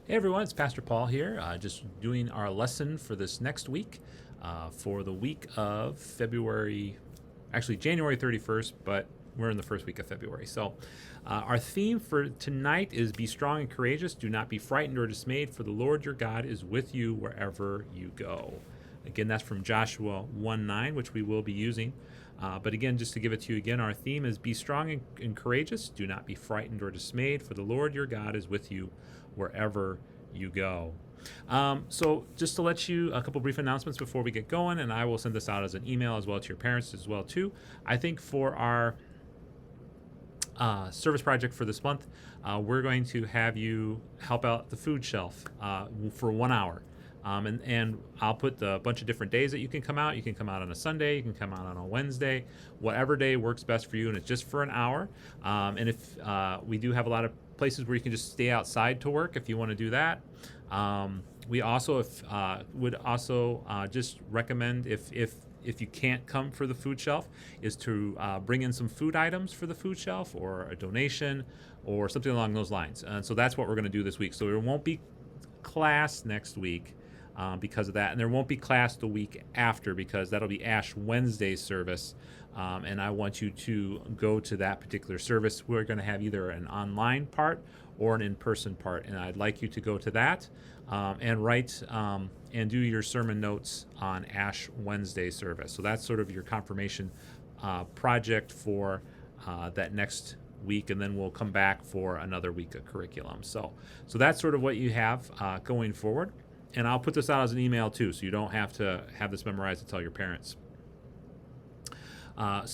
Hey everyone, it's Pastor Paul here, just doing our lesson for this next week, for the week of February, actually January 31st, but we're in the first week of February. So, our theme for tonight is Be strong and courageous. Do not be frightened or dismayed, for the Lord your God is with you wherever you go. Again, that's from Joshua 1:9, which we will be using. But again, just to give it to you again, our theme is Be strong and courageous. Do not be frightened or dismayed, for the Lord your God is with you wherever you go. So just to let you a couple brief announcements before we get going, and I will send this out as an email as well to your parents as well too. I think for our service project for this month, we're going to have you help out the food shelf for 1 hour. And I'll put a bunch of different days that you can come out. You can come out on a Sunday, you can come out on a Wednesday, whatever day works best for you, and it's just for an hour. And if we do have a lot of places where you can just stay outside to work if you want to do that. We also would also just recommend if you can't come for the food shelf, is to bring in some food items for the food shelf or a donation or something along those lines. And so that's what we're going to do this week. So there won't be class next week because of that, and there won't be class the week after because that'll be Ash Wednesday service, and I want you to go to that particular service. We're going to have either an online part or an in-person part, and I'd like you to go to that and write and do your sermon notes on Ash Wednesday service. So that's sort of your confirmation project for that next week, and then we'll come back for another week of curriculum. So that's sort of what you have going forward. And I'll put this out as an email too, so you don't have to have this memorized to tell your parents. When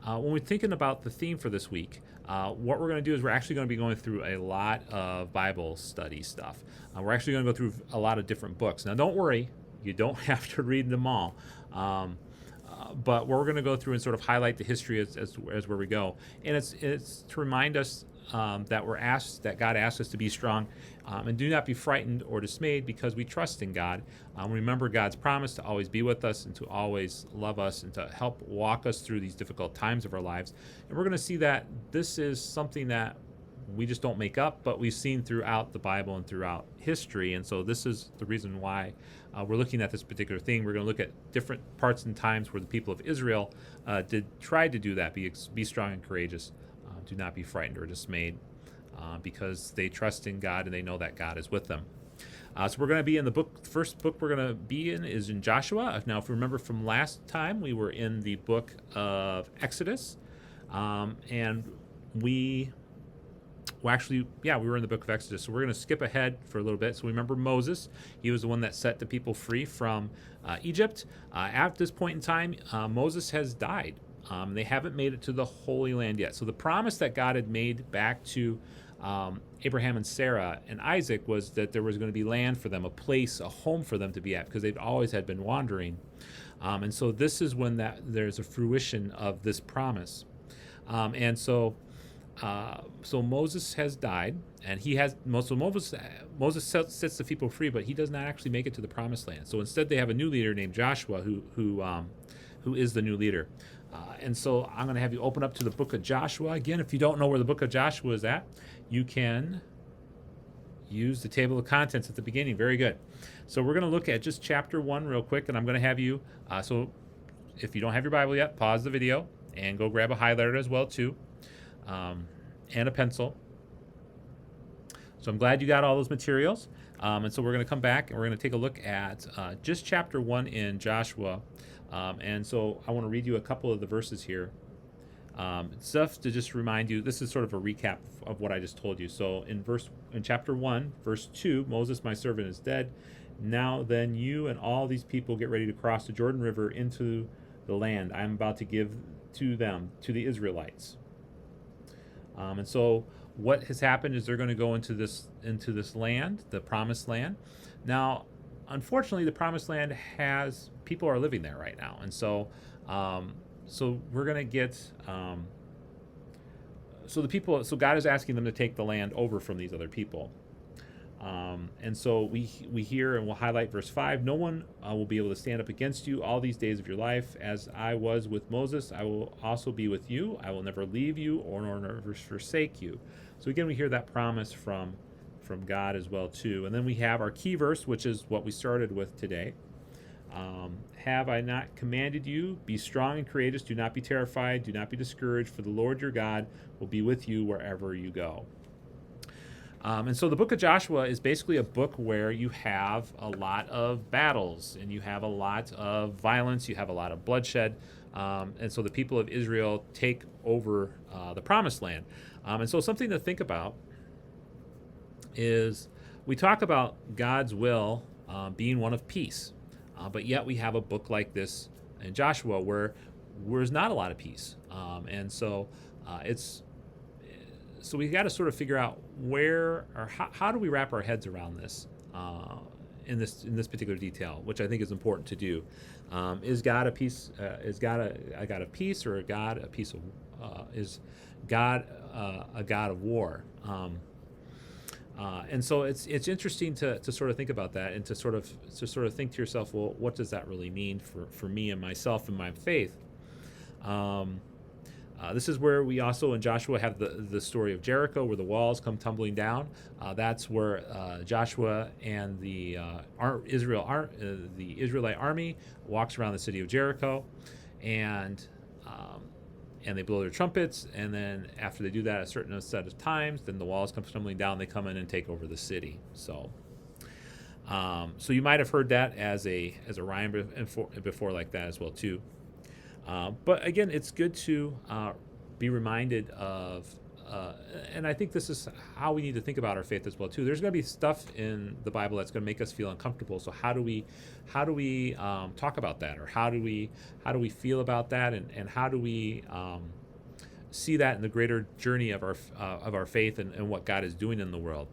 we're thinking about the theme for this week, what we're going to do is we're actually going to be going through a lot of Bible study stuff. We're actually going to go through a lot of different books. Now, don't worry, you don't have to read them all. But we're going to go through and sort of highlight the history as where we go. And it's to remind us that God asks us to be strong and do not be frightened or dismayed because we trust in God. Remember God's promise to always be with us and to always love us and to help walk us through these difficult times of our lives. And we're going to see that this is something that we just don't make up, but we've seen throughout the Bible and throughout history. And so this is the reason why we're looking at this particular thing. We're going to look at different parts and times where the people of Israel tried to do that, be strong and courageous. Do not be frightened or dismayed because they trust in God and they know that God is with them. So we're going to be in the book. The first book we're going to be in is in Joshua. Now, if you remember from last time, we were in the book of Exodus. And we were in the book of Exodus. So we're going to skip ahead for a little bit. So remember Moses. He was the one that set the people free from Egypt. At this point in time, Moses has died. They haven't made it to the Holy Land yet. So the promise that God had made back to Abraham and Sarah and Isaac was that there was going to be land for them, a place, a home for them to be at, because they've always had been wandering. And so this is when there's a fruition of this promise. So Moses has died, and Moses sets the people free, but he does not actually make it to the promised land. So instead, they have a new leader named Joshua, who is the new leader. And so I'm going to have you open up to the book of Joshua. Again, if you don't know where the book of Joshua is at, you can use the table of contents at the beginning. Very good. So we're going to look at just chapter 1 real quick, and I'm going to have you, so if you don't have your Bible yet, pause the video and go grab a highlighter as well too, and a pencil. So I'm glad you got all those materials. And so we're going to come back and we're going to take a look at just chapter 1 in Joshua. And so I want to read you a couple of the verses here. Stuff to just remind you, this is sort of a recap of what I just told you. So in chapter 1, verse 2, Moses, my servant, is dead. Now then you and all these people get ready to cross the Jordan River into the land I am about to give to them, to the Israelites. And so what has happened is they're going to go into this land, the promised land. Now, unfortunately, the promised land people are living there right now, and so we're going to get so God is asking them to take the land over from these other people. And so we hear, and we'll highlight verse 5, no one will be able to stand up against you all these days of your life. As I was with Moses, I will also be with you. I will never leave you or never forsake you. So again, we hear that promise from from God as well too. And then we have our key verse, which is what we started with today. Have I not commanded you? Be strong and courageous. Do not be terrified. Do not be discouraged, for the Lord your God will be with you wherever you go. And so the book of Joshua is basically a book where you have a lot of battles and you have a lot of violence, you have a lot of bloodshed. And so the people of Israel take over the promised land. And so something to think about is we talk about God's will being one of peace. But yet we have a book like this in Joshua where there's not a lot of peace. And so so we got to sort of figure out where or how do we wrap our heads around this in this particular detail, which I think is important to do. Is God a peace? Is God a God of peace, or is God a God of war? And so it's interesting to sort of think about that and to sort of think to yourself, well, what does that really mean for me and myself and my faith? This is where we also in Joshua have the story of Jericho, where the walls come tumbling down. That's where Joshua and the Israelite army walks around the city of Jericho, and they blow their trumpets. And then after they do that a certain set of times, then the walls come tumbling down. They come in and take over the city. So you might have heard that as a rhyme before like that as well too. But again, it's good to be reminded of, and I think this is how we need to think about our faith as well too. There's going to be stuff in the Bible that's going to make us feel uncomfortable. So how do we talk about that, or how do we feel about that, and how do we see that in the greater journey of our faith and what God is doing in the world?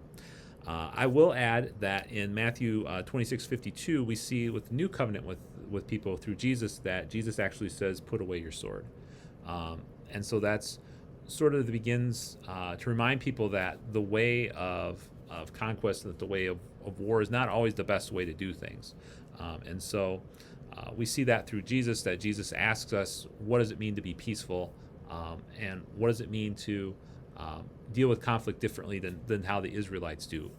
I will add that in Matthew 26:52, we see with the new covenant with people through Jesus that Jesus actually says, "Put away your sword," and so that's sort of begins to remind people that the way of conquest, that the way of war is not always the best way to do things, and so we see that through Jesus. That Jesus asks us, "What does it mean to be peaceful?" And what does it mean to deal with conflict differently than how the Israelites do?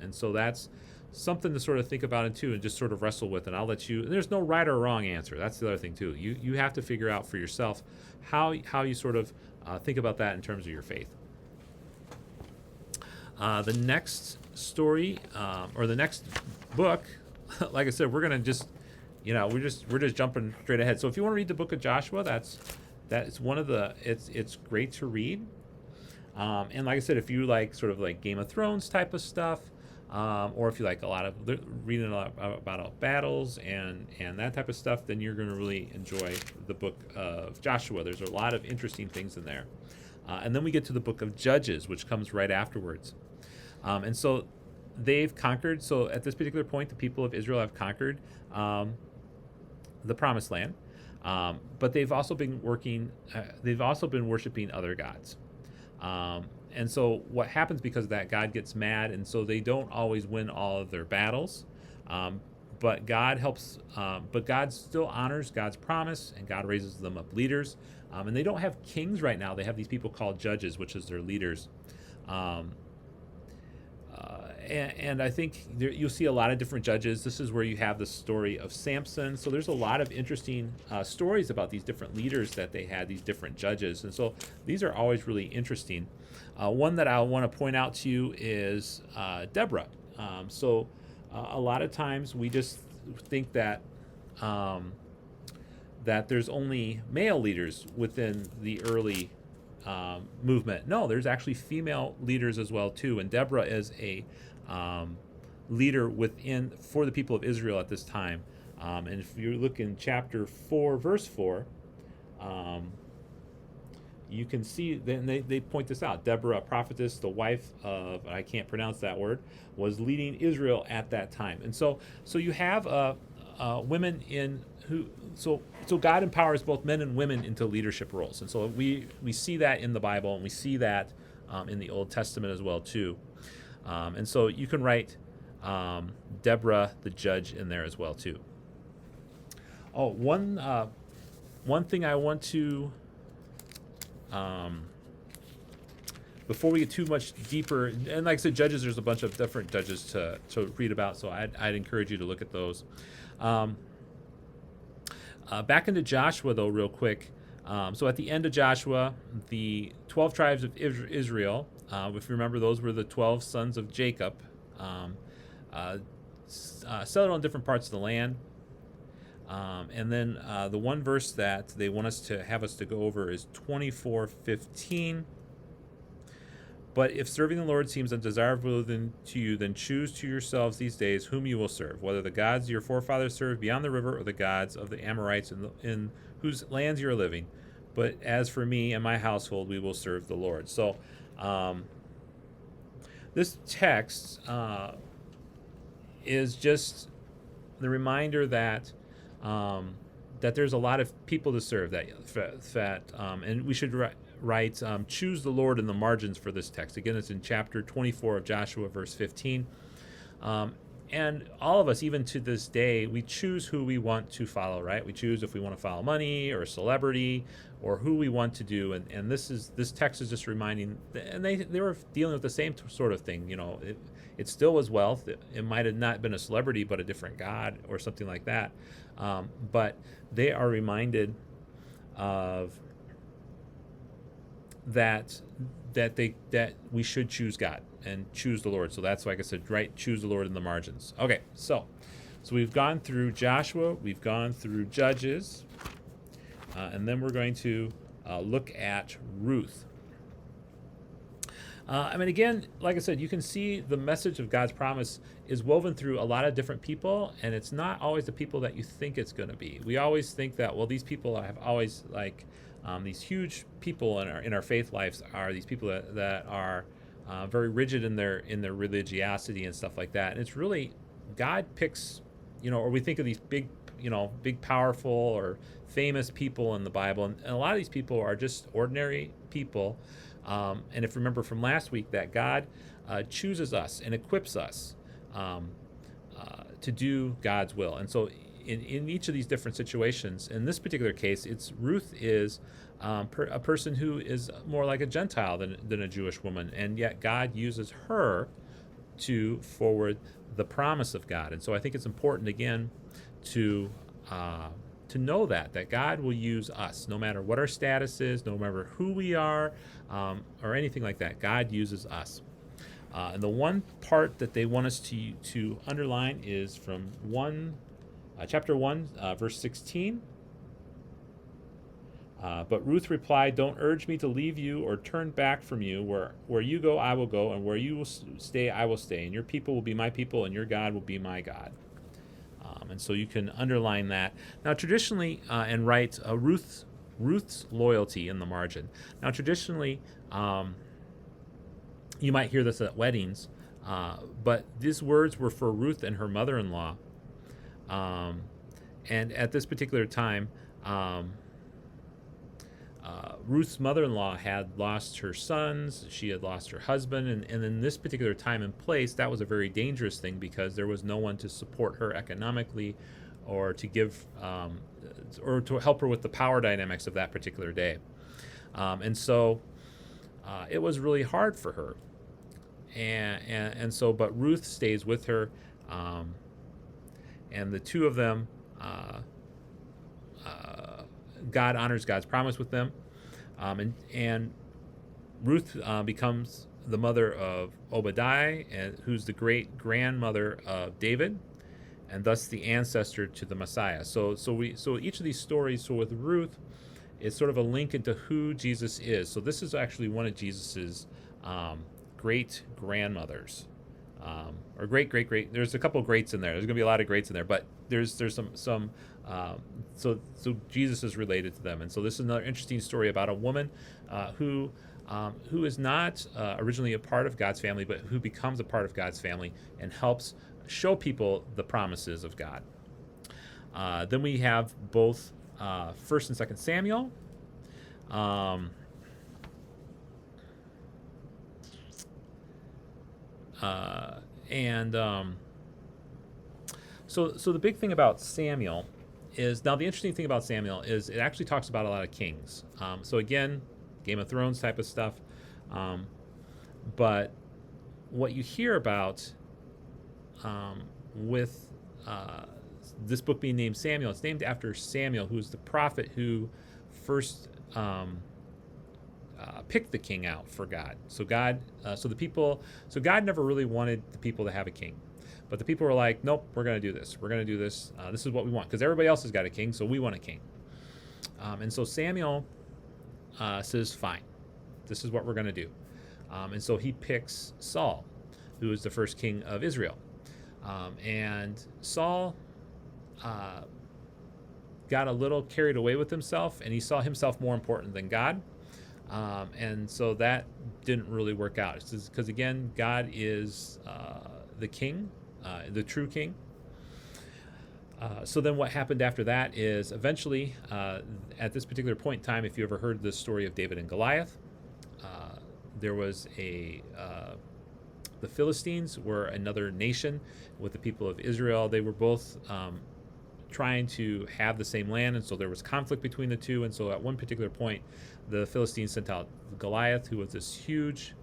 And so that's something to sort of think about too, and just sort of wrestle with. And I'll let you. There's no right or wrong answer. That's the other thing too. You have to figure out for yourself how you sort of think about that in terms of your faith. The next story or the next book, like I said, we're gonna just we're just jumping straight ahead. So if you want to read the book of Joshua, that's one of the it's great to read. And like I said, if you like sort of like Game of Thrones type of stuff, or if you like a lot of reading a lot about battles and that type of stuff, then you're going to really enjoy the book of Joshua. There's a lot of interesting things in there. And then we get to the book of Judges, which comes right afterwards. And so they've conquered. So at this particular point, the people of Israel have conquered the Promised Land. But they've also been worshiping other gods. And so what happens because of that, God gets mad, and so they don't always win all of their battles. But God helps. But God still honors God's promise, and God raises them up leaders. And they don't have kings right now. They have these people called judges, which is their leaders. And I think you'll see a lot of different judges. This is where you have the story of Samson. So there's a lot of interesting stories about these different leaders that they had, these different judges. And so these are always really interesting. One that I want to point out to you is Deborah. So a lot of times we just think that that there's only male leaders within the early movement. No, there's actually female leaders as well too. And Deborah is a leader for the people of Israel at this time. And if you look in chapter 4, verse 4, you can see, then they point this out. Deborah, a prophetess, the wife of, I can't pronounce that word, was leading Israel at that time. And so you have women so God empowers both men and women into leadership roles. And so we see that in the Bible, and we see that in the Old Testament as well too. And so you can write Deborah the judge in there as well too. Oh, one thing I want to before we get too much deeper, and like I said, Judges, there's a bunch of different Judges to read about, so I'd encourage you to look at those. Um, Back into Joshua, though, real quick. So at the end of Joshua, the 12 tribes of Israel, if you remember, those were the 12 sons of Jacob, um, settled on different parts of the land. And then the one verse that they want us to have us to go over is 24:15. But if serving the Lord seems undesirable to you, then choose to yourselves these days whom you will serve, whether the gods your forefathers served beyond the river or the gods of the Amorites in whose lands you are living. But as for me and my household, we will serve the Lord. So this text is just the reminder that that there's a lot of people to serve, and we should write choose the Lord in the margins for this text. Again, it's in chapter 24 of Joshua, verse 15. And all of us, even to this day, we choose who we want to follow, right? We choose if we want to follow money or celebrity or who we want to do. And this text is just reminding, and they were dealing with the same sort of thing. You know, it still was wealth. It might have not been a celebrity, but a different god or something like that. But they are reminded of that we should choose God and choose the Lord. So that's, like I said, right, choose the Lord in the margins. Okay, so we've gone through Joshua, we've gone through Judges, and then we're going to look at Ruth. I mean, again, like I said, you can see the message of God's promise is woven through a lot of different people, and it's not always the people that you think it's going to be. We always think that, well, these people have always, like, these huge people in our faith lives are these people that are very rigid in their religiosity and stuff like that. And it's really, God picks, or we think of these big powerful or famous people in the Bible, and a lot of these people are just ordinary people. And if you remember from last week, that God chooses us and equips us to do God's will. And so in each of these different situations, in this particular case, Ruth is a person who is more like a Gentile than a Jewish woman, and yet God uses her to forward the promise of God. And so I think it's important, again, to know that God will use us, no matter what our status is, no matter who we are, or anything like that. God uses us. And the one part that they want us to underline is from chapter 1, verse 16. But Ruth replied, "Don't urge me to leave you or turn back from you. Where you go, I will go, and where you will stay, I will stay. And your people will be my people, and your God will be my God." And so you can underline that. Now, traditionally, and write Ruth's loyalty in the margin. Now, traditionally, you might hear this at weddings, but these words were for Ruth and her mother-in-law. And at this particular time, Ruth's mother-in-law had lost her sons, she had lost her husband, and in this particular time and place, that was a very dangerous thing because there was no one to support her economically or to give or to help her with the power dynamics of that particular day. And so it was really hard for her. And so, but Ruth stays with her, and the two of them, God honors God's promise with them. And Ruth becomes the mother of Obadiah, who's the great grandmother of David, and thus the ancestor to the Messiah. So each of these stories, so with Ruth, is sort of a link into who Jesus is. So this is actually one of Jesus's great grandmothers, or great. There's a couple of greats in there. There's going to be a lot of greats in there, but there's some. So Jesus is related to them, and so this is another interesting story about a woman who is not originally a part of God's family, but who becomes a part of God's family and helps show people the promises of God. Then we have both 1st and 2nd Samuel. So the big thing about Samuel is, now the interesting thing about Samuel is it actually talks about a lot of kings. So again, Game of Thrones type of stuff. But what you hear about with this book being named Samuel, it's named after Samuel, who is the prophet who first picked the king out for God. So God never really wanted the people to have a king, but the people were like, nope, we're going to do this. We're going to do this. This is what we want, because everybody else has got a king, so we want a king. And so Samuel says, fine, this is what we're going to do. And so he picks Saul, who is the first king of Israel. And Saul got a little carried away with himself, and he saw himself more important than God. And so that didn't really work out. Because, again, God is the king, the true king. So then what happened after that is eventually, at this particular point in time, if you ever heard the story of David and Goliath, there was the Philistines were another nation with the people of Israel. They were both trying to have the same land, and so there was conflict between the two. And so at one particular point, the Philistines sent out Goliath, who was this huge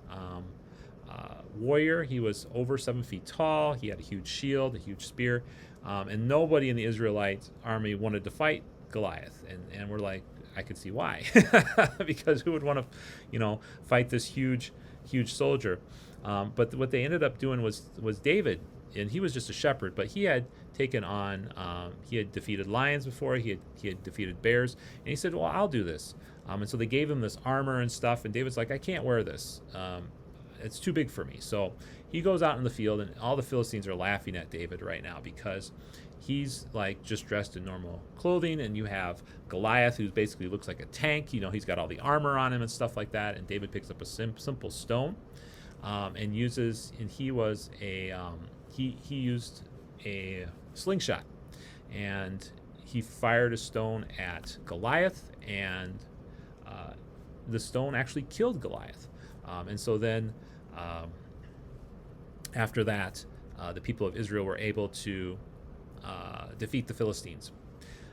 warrior. He was over 7 feet tall. He had a huge shield, a huge spear, and nobody in the Israelite army wanted to fight Goliath. And we're like, I could see why, because who would want to, fight this huge soldier? But what they ended up doing was David, and he was just a shepherd, but he had taken on, he had defeated lions before, he had defeated bears, and he said, well, I'll do this. And so they gave him this armor and stuff, and David's like, I can't wear this. It's too big for me. So he goes out in the field, and all the Philistines are laughing at David right now because he's like just dressed in normal clothing, and you have Goliath, who basically looks like a tank. He's got all the armor on him and stuff like that, and David picks up a simple stone and uses, and he used a slingshot, and he fired a stone at Goliath, and the stone actually killed Goliath. And so then after that, the people of Israel were able to defeat the Philistines.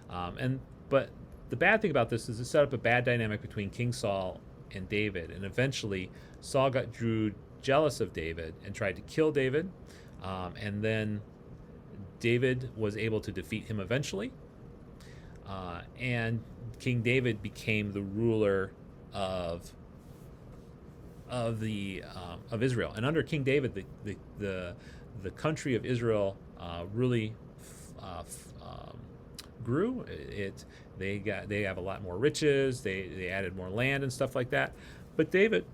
But the bad thing about this is it set up a bad dynamic between King Saul and David, and eventually Saul grew jealous of David and tried to kill David, and then David was able to defeat him eventually, and King David became the ruler of Israel. And under King David, the country of Israel really grew. They have a lot more riches. They added more land and stuff like that. But David,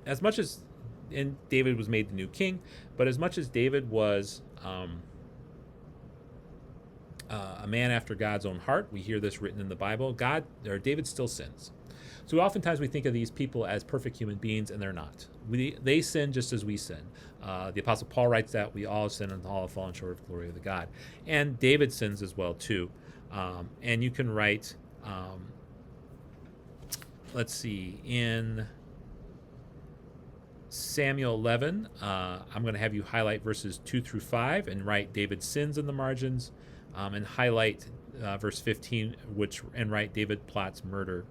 and David was made the new king, but as much as David was a man after God's own heart, we hear this written in the Bible, David still sins. So oftentimes we think of these people as perfect human beings, and they're not. They sin just as we sin. The Apostle Paul writes that we all sin and all have fallen short of the glory of the God. And David sins as well, too. And you can write, in Samuel 11, I'm going to have you highlight verses 2 through 5 and write David sins in the margins, and highlight verse 15, and write David plots murder.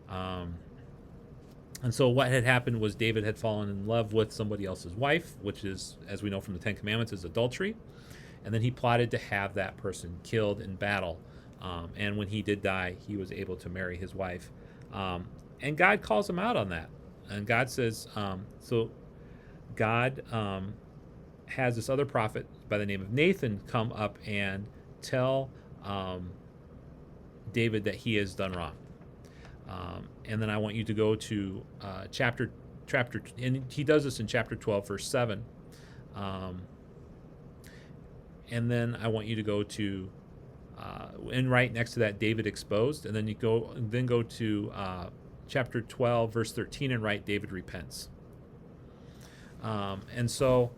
And so what had happened was David had fallen in love with somebody else's wife, which is, as we know from the Ten Commandments, is adultery. And then he plotted to have that person killed in battle. And when he did die, he was able to marry his wife. And God calls him out on that. And God says, God has this other prophet by the name of Nathan come up and tell David that he has done wrong. And then I want you to go to chapter, and he does this in chapter 12, verse 7. And then I want you to go to, and right next to that, David exposed. And then go to chapter 12, verse 13, and write David repents. And so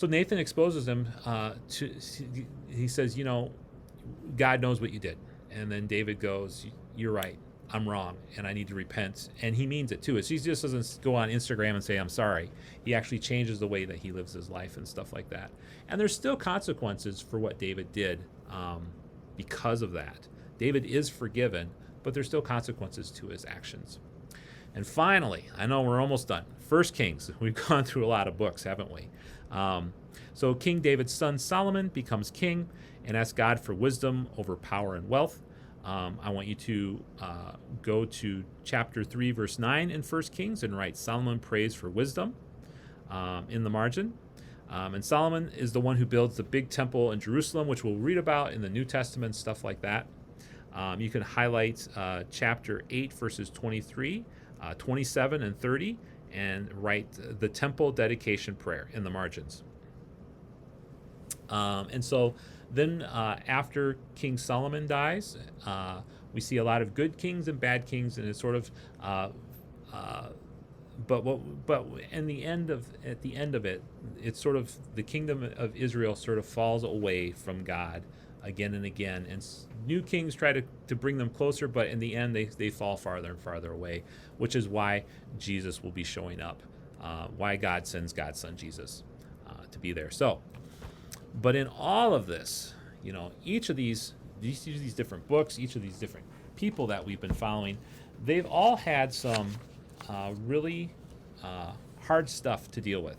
Nathan exposes him. He says, God knows what you did. And then David goes, you're right. I'm wrong, and I need to repent. And he means it, too. He just doesn't go on Instagram and say, I'm sorry. He actually changes the way that he lives his life and stuff like that. And there's still consequences for what David did because of that. David is forgiven, but there's still consequences to his actions. And finally, I know we're almost done. First Kings. We've gone through a lot of books, haven't we? So King David's son Solomon becomes king and asks God for wisdom over power and wealth. I want you to go to chapter 3, verse 9 in First Kings and write Solomon prays for wisdom in the margin. And Solomon is the one who builds the big temple in Jerusalem, which we'll read about in the New Testament, stuff like that. You can highlight chapter 8, verses 23, 27, and 30, and write the temple dedication prayer in the margins. And so then after King Solomon dies, we see a lot of good kings and bad kings, and it's sort of but at the end of it, it's sort of the kingdom of Israel sort of falls away from God again and again, and new kings try to bring them closer, but in the end they fall farther and farther away, which is why Jesus will be showing up, why God sends God's son Jesus to be there. So, but in all of this, each of these different books, each of these different people that we've been following, they've all had some really hard stuff to deal with.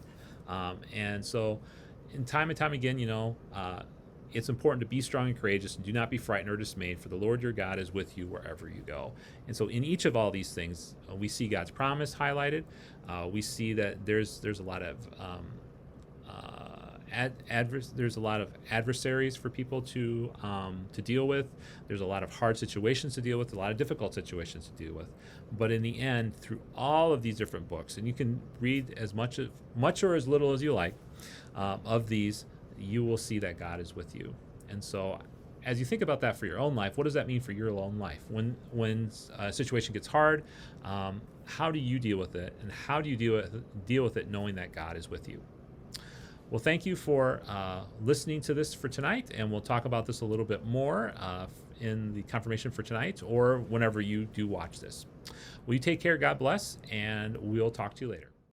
And so in time and time again, it's important to be strong and courageous and do not be frightened or dismayed, for the Lord your God is with you wherever you go. And so in each of all these things, we see God's promise highlighted. We see that there's a lot of there's a lot of adversaries for people to deal with. There's a lot of hard situations to deal with, a lot of difficult situations to deal with. But in the end, through all of these different books, and you can read as much or as little as you like of these, you will see that God is with you. And so as you think about that for your own life, what does that mean for your own life? When a situation gets hard, how do you deal with it? And how do you deal with it knowing that God is with you? Well, thank you for listening to this for tonight, and we'll talk about this a little bit more in the confirmation for tonight or whenever you do watch this. Will you take care, God bless, and we'll talk to you later.